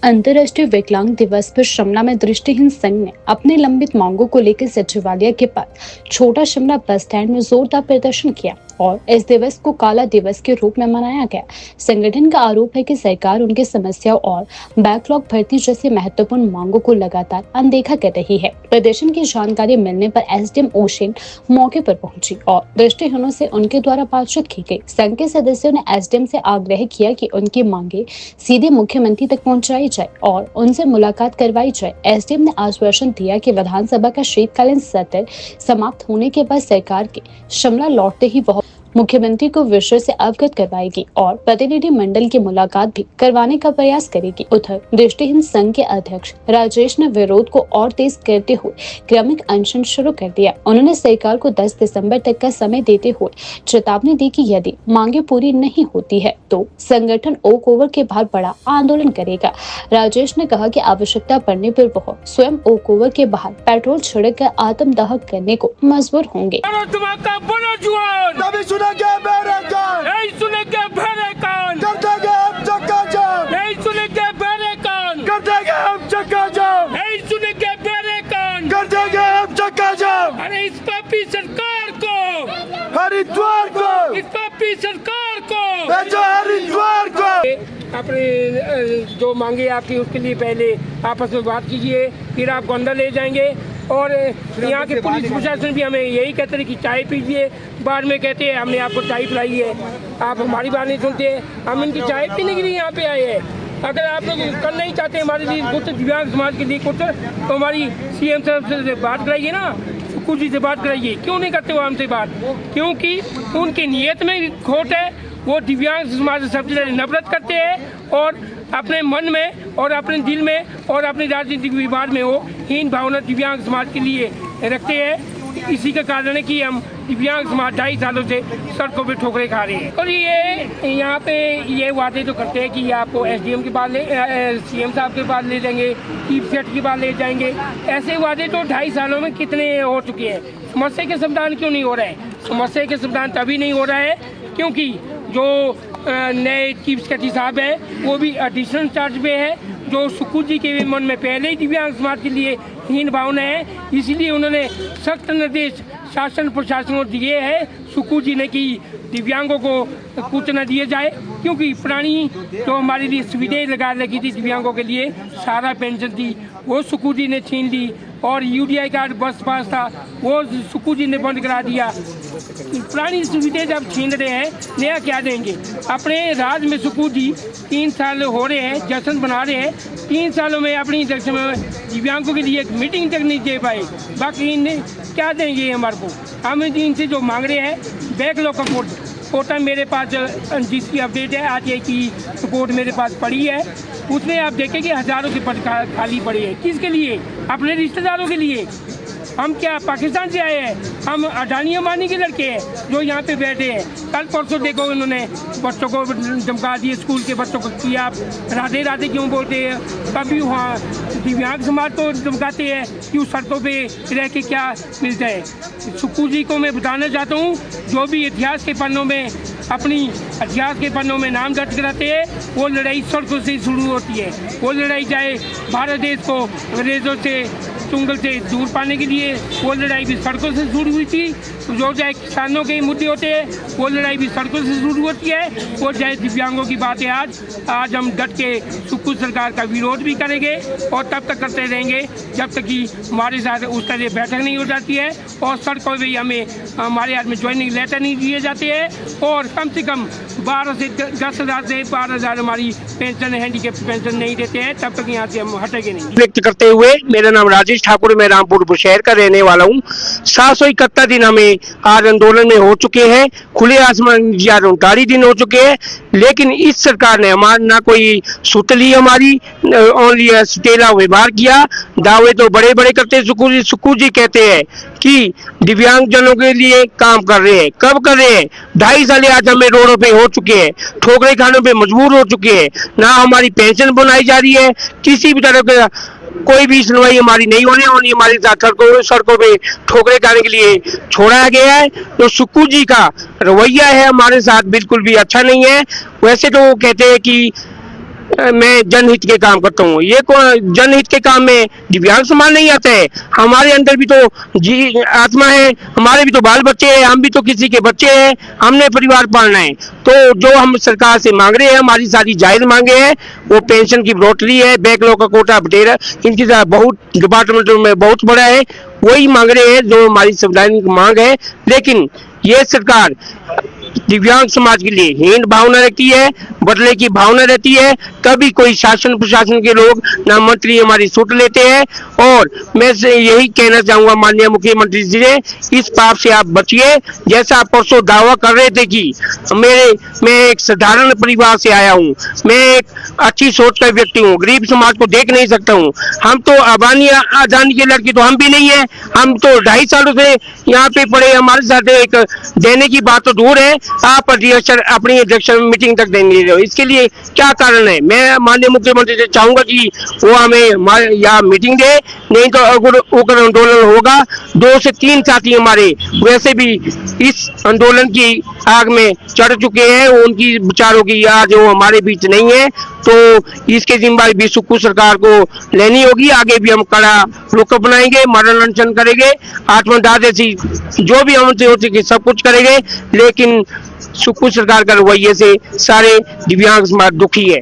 अंतर्राष्ट्रीय विकलांग दिवस पर शिमला में दृष्टिहीन संघ ने अपनी लंबित मांगों को लेकर सचिवालय के पास छोटा शिमला बस स्टैंड में जोरदार प्रदर्शन किया और इस दिवस को काला दिवस के रूप में मनाया गया। संगठन का आरोप है कि सरकार उनकी समस्याओं और बैकलॉग भर्ती जैसी महत्वपूर्ण मांगों को लगातार अनदेखा कर रही है। प्रदर्शन की जानकारी मिलने पर एसडीएम ओशेन मौके पर पहुंची और दृष्टिहीनों से उनके द्वारा बातचीत की गई। संघ के सदस्यों ने एसडीएम से आग्रह किया कि उनकी मांगे सीधे मुख्यमंत्री तक पहुंचाई जाए और उनसे मुलाकात करवाई जाए। एसडीएम ने आश्वासन दिया कि विधानसभा का शीतकालीन सत्र समाप्त होने के बाद सरकार के शिमला लौटते ही वह मुख्यमंत्री को विषय से अवगत करवाएगी और प्रतिनिधि मंडल की मुलाकात भी करवाने का प्रयास करेगी। उधर दृष्टिहीन संघ के अध्यक्ष राजेश ने विरोध को और तेज करते हुए क्रमिक अनशन शुरू कर दिया। उन्होंने सरकार को 10 दिसंबर तक का समय देते हुए चेतावनी दी कि यदि मांगे पूरी नहीं होती है तो संगठन ओक ओवर के बाहर बड़ा आंदोलन करेगा। राजेश ने कहा कि आवश्यकता पड़ने पर वह स्वयं ओक ओवर के बाहर पेट्रोल छिड़क कर आत्मदाह करने को मजबूर होंगे। सुनेंगे मेरे कान, नहीं सुनेंगे मेरे कान, कर देंगे हम चक्का जाम, नहीं सुनेंगे मेरे कान, कर देंगे हम चक्का जाम, नहीं सुनेंगे मेरे कान, कर देंगे हम चक्का जाम। अरे इस पापी सरकार को, हरिद्वार को, इस पापी सरकार को भेजो हरिद्वार को। अपने जो मांगे आपकी उसके लिए पहले आपस में बात कीजिए, फिर आपको अंदर ले जाएंगे। और यहाँ के पुलिस प्रशासन भी हमें यही कहते हैं कि चाय पीजिए, बाद में कहते हैं हमने आपको चाय पिलाई है, आप हमारी बात नहीं सुनते। हम इनकी चाय पीने के लिए यहाँ पे आए हैं। अगर आप लोग करना ही चाहते हैं हमारे लिए कुछ, दिव्यांग समाज के लिए कुछ, तो हमारी सीएम साहब से बात कराइए ना, कुछ जी से बात कराइए। क्यों नहीं करते वो हमसे बात? क्योंकि उनकी नीयत में खोट है। वो दिव्यांग समाज से सबसे ज़्यादा नफरत करते हैं और अपने मन में और अपने दिल में और अपने राजनीतिक विवाद में वो हीन भावना दिव्यांग समाज के लिए रखते हैं। इसी का कारण है कि हम दिव्यांग समाज 2.5 सालों से सड़कों पे ठोकरें खा रहे हैं। और ये यहाँ पे ये वादे तो करते हैं कि आपको एसडीएम के पास सीएम साहब के पास ले जाएंगे, चीफ सेट के पास ले जाएंगे। ऐसे वादे तो 2.5 सालों में कितने हो चुके हैं। समस्या के समाधान क्यों नहीं हो रहा है? समस्या के समाधान तभी नहीं हो रहा है क्योंकि जो नए चीफ सेक्रेटरी साहब है वो भी एडिशनल चार्ज पे है। जो सुक्कू जी के मन में पहले ही दिव्यांग समाज के लिए हीन भावना है, इसीलिए उन्होंने सख्त निर्देश शासन प्रशासन को दिए हैं सुक्कू जी ने कि दिव्यांगों को कुछ न दिए जाए। क्योंकि पुरानी जो हमारे लिए सुविधाएं लगा रखी थी दिव्यांगों के लिए, सारा पेंशन थी वो सुक्कू जी ने छीन ली और यूडीआई कार्ड बस पास था वो सुक्कू जी ने बंद करा दिया। पुरानी सुविधाएं जब छीन रहे हैं, नया क्या देंगे? अपने राज में सुक्कू जी 3 साल हो रहे हैं, जश्न मना रहे हैं। 3 सालों में अपनी जश्न में दिव्यांगों के लिए एक मीटिंग तक नहीं दे पाए। बाकी इन्हें क्या देंगे हमारे को? हम इनसे जो मांग रहे हैं बैकलॉग का कोटा मेरे पास जिसकी अपडेट है आज ये की रिपोर्ट मेरे पास पड़ी है, उसमें आप देखें कि हज़ारों के पद खाली पड़े हैं। किसके लिए? अपने रिश्तेदारों के लिए। हम क्या पाकिस्तान से आए हैं? हम अडानी अंबानी के लड़के हैं जो यहाँ पे बैठे हैं। कल परसों देखो उन्होंने बच्चों को धमका दिए, स्कूल के बच्चों को किया। आप राधे राधे क्यों बोलते हैं? कभी वहाँ दिव्यांग समाज को धमकाते हैं कि उस सड़कों पे रह के क्या मिलता है। सुक्कू जी को मैं बताना चाहता हूँ, जो भी इतिहास के पन्नों में अपनी इतिहास के पन्नों में नाम दर्ज कराते हैं वो लड़ाई सड़कों से शुरू होती है। वो लड़ाई चाहे भारत देश को अंग्रेजों से चुंगल से दूर पाने के लिए, वो लड़ाई भी सड़कों से शुरू हुई थी। जो चाहे किसानों के मुद्दे होते हैं वो लड़ाई भी सड़कों से शुरू होती है। वो चाहे दिव्यांगों की बात है, आज हम डट के सुक्कू सरकार का विरोध भी करेंगे और तब तक करते रहेंगे जब तक कि हमारे साथ उस तरह बैठक नहीं हो जाती है और सड़कों पर हमें हमारे हाथ में ज्वाइनिंग लेटर नहीं दिए जाते हैं और कम से कम 12 से 10,000 से 12,000 हमारी पेंशन हैंडीकैप पेंशन नहीं देते हैं, तब तक यहाँ से हम हटेंगे नहीं। व्यक्त करते हुए मेरा नाम राजेश ठाकुर, मैं रामपुर बुशहर का रहने वाला हूँ। 771 दिन हमें आज आंदोलन में हो चुके हैं। खुले आसमान 39 दिन हो चुके हैं, लेकिन इस सरकार ने हमारा ना कोई सुत ली, हमारी ओनली सटेला व्यवहार किया। दावे तो बड़े बड़े करते। सुक्कू जी कहते हैं कि दिव्यांग जनों के लिए काम कर रहे हैं। कब कर रहे हैं? 2.5 साल आज हमें रोडों पे हो चुके हैं, ठोकरे खानों पे मजबूर हो चुके हैं। ना हमारी पेंशन बनाई जा रही है, किसी भी तरह का कोई भी सुनवाई हमारी नहीं होनी हमारी सड़कों पे ठोकरे खाने के लिए छोड़ा गया है। तो सुक्कू जी का रवैया है हमारे साथ बिल्कुल भी अच्छा नहीं है। वैसे तो वो कहते हैं कि मैं जनहित के काम करता हूँ। ये कौन जनहित के काम में दिव्यांग समाज नहीं आते हैं? हमारे अंदर भी तो जी आत्मा है, हमारे भी तो बाल बच्चे हैं, हम भी तो किसी के बच्चे हैं, हमने परिवार पालना है। तो जो हम सरकार से मांग रहे हैं, हमारी सारी जायज मांगे हैं, वो पेंशन की बढ़ोतरी है, बैकलॉग का कोटा बटेरा, इनकी बहुत डिपार्टमेंट में बहुत बड़ा है, वही मांग रहे हैं जो हमारी संवैधानिक मांग है। लेकिन ये सरकार दिव्यांग समाज के लिए हीन भावना रहती है, बदले की भावना रहती है। कभी कोई शासन प्रशासन के लोग ना मंत्री हमारी सुट लेते हैं। और मैं से यही कहना चाहूंगा माननीय मुख्यमंत्री जी से, इस पाप से आप बचिए। जैसा आप परसों दावा कर रहे थे कि मैं एक साधारण परिवार से आया हूँ, मैं एक अच्छी सोच का व्यक्ति हूँ, गरीब समाज को देख नहीं सकता हूँ। हम तो अबानी आजानी के लड़के तो हम भी नहीं है, हम तो 2.5 सालों से यहाँ पे पड़े, हमारे साथ एक देने की बात तो दूर है, आप अपनी अध्यक्ष मीटिंग तक दे नहीं रहे हो। इसके लिए क्या कारण है? मैं माननीय मुख्यमंत्री से चाहूंगा कि वो हमें यहाँ मीटिंग दे, नहीं तो अगर उग्र आंदोलन होगा। 2 से 3 साथी हमारे वैसे भी इस आंदोलन की आग में चढ़ चुके हैं, उनकी विचारों की आज वो हमारे बीच नहीं है। तो इसके जिम्मेदारी भी सुक्खू सरकार को लेनी होगी। आगे भी हम कड़ा रुख अपनाएंगे, मरण अनशन करेंगे, आत्मदाह जैसी जो भी हमसे हो सके सब कुछ करेंगे। लेकिन सुक्खू सरकार का रवैये से सारे दिव्यांग समाज दुखी है।